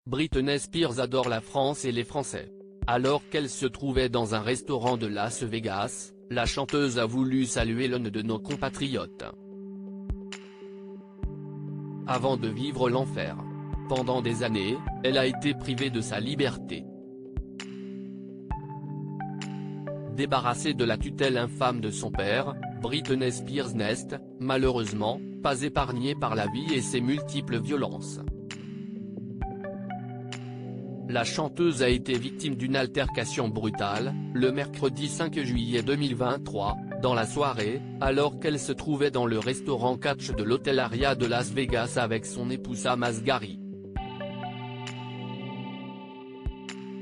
Britney Spears adore la France et les Français. Alors qu'elle se trouvait dans un restaurant de Las Vegas, la chanteuse a voulu saluer l'un de nos compatriotes. Avant de vivre l'enfer. Pendant des années, elle a été privée de sa liberté. Débarrassée de la tutelle infâme de son père, Britney Spears n'est, malheureusement, pas épargnée par la vie et ses multiples violences. La chanteuse a été victime d'une altercation brutale, le mercredi 5 juillet 2023, dans la soirée, alors qu'elle se trouvait dans le restaurant catch de l'hôtel Aria de Las Vegas avec son époux Sam Asghari.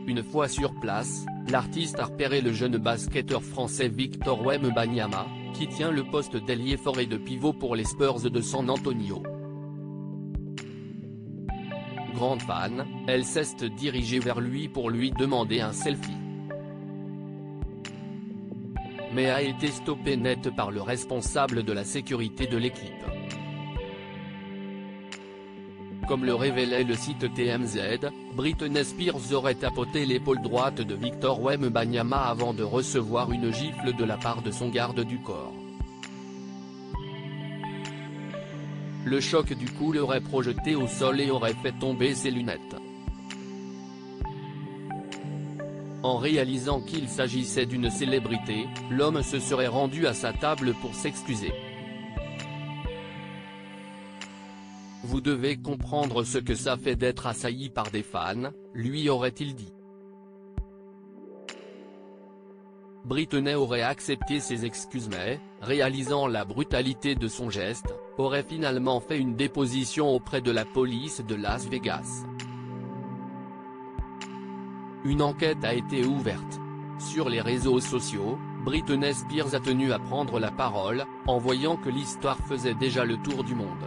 Une fois sur place, l'artiste a repéré le jeune basketteur français Victor Wembanyama, qui tient le poste d'ailier fort et de pivot pour les Spurs de San Antonio. Grande fan, elle s'est dirigée vers lui pour lui demander un selfie. Mais a été stoppée net par le responsable de la sécurité de l'équipe. Comme le révélait le site TMZ, Britney Spears aurait tapoté l'épaule droite de Victor Wembanyama avant de recevoir une gifle de la part de son garde du corps. Le choc du coup l'aurait projeté au sol et aurait fait tomber ses lunettes. En réalisant qu'il s'agissait d'une célébrité, l'homme se serait rendu à sa table pour s'excuser. Vous devez comprendre ce que ça fait d'être assailli par des fans, lui aurait-il dit. Britney aurait accepté ses excuses mais, réalisant la brutalité de son geste, aurait finalement fait une déposition auprès de la police de Las Vegas. Une enquête a été ouverte. Sur les réseaux sociaux, Britney Spears a tenu à prendre la parole, en voyant que l'histoire faisait déjà le tour du monde.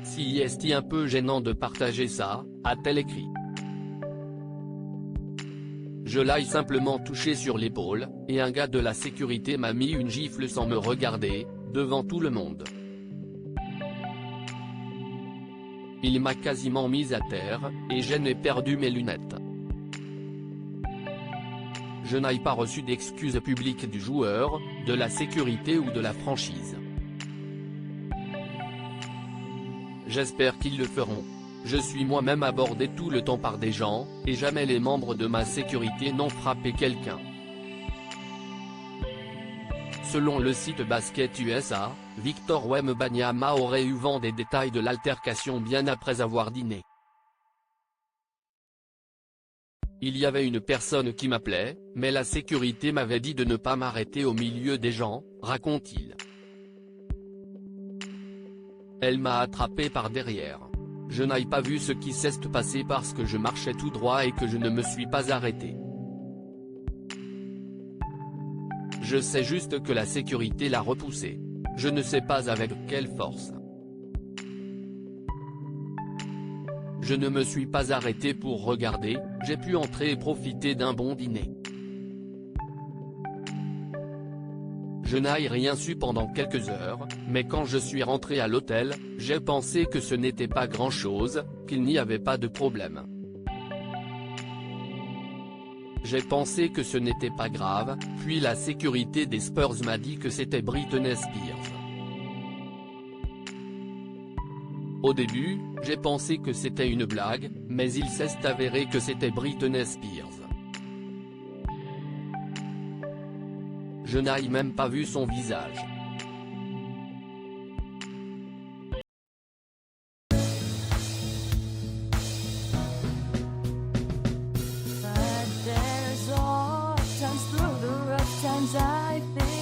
Si est un peu gênant de partager ça, a-t-elle écrit. Je l'ai simplement touché sur l'épaule, et un gars de la sécurité m'a mis une gifle sans me regarder, devant tout le monde. Il m'a quasiment mise à terre, et je n'ai perdu mes lunettes. Je n'ai pas reçu d'excuses publiques du joueur, de la sécurité ou de la franchise. J'espère qu'ils le feront. Je suis moi-même abordé tout le temps par des gens, et jamais les membres de ma sécurité n'ont frappé quelqu'un. Selon le site Basket USA, Victor Wembanyama aurait eu vent des détails de l'altercation bien après avoir dîné. Il y avait une personne qui m'appelait, mais la sécurité m'avait dit de ne pas m'arrêter au milieu des gens, raconte-t-il. Elle m'a attrapé par derrière. Je n'ai pas vu ce qui s'est passé parce que je marchais tout droit et que je ne me suis pas arrêté. Je sais juste que la sécurité l'a repoussé. Je ne sais pas avec quelle force. Je ne me suis pas arrêté pour regarder, j'ai pu entrer et profiter d'un bon dîner. Je n'ai rien su pendant quelques heures, mais quand je suis rentré à l'hôtel, j'ai pensé que ce n'était pas grand-chose, qu'il n'y avait pas de problème. J'ai pensé que ce n'était pas grave, puis la sécurité des Spurs m'a dit que c'était Britney Spears. Au début, j'ai pensé que c'était une blague, mais il s'est avéré que c'était Britney Spears. Je n'ai même pas vu son visage. But there's all times through the rough times I think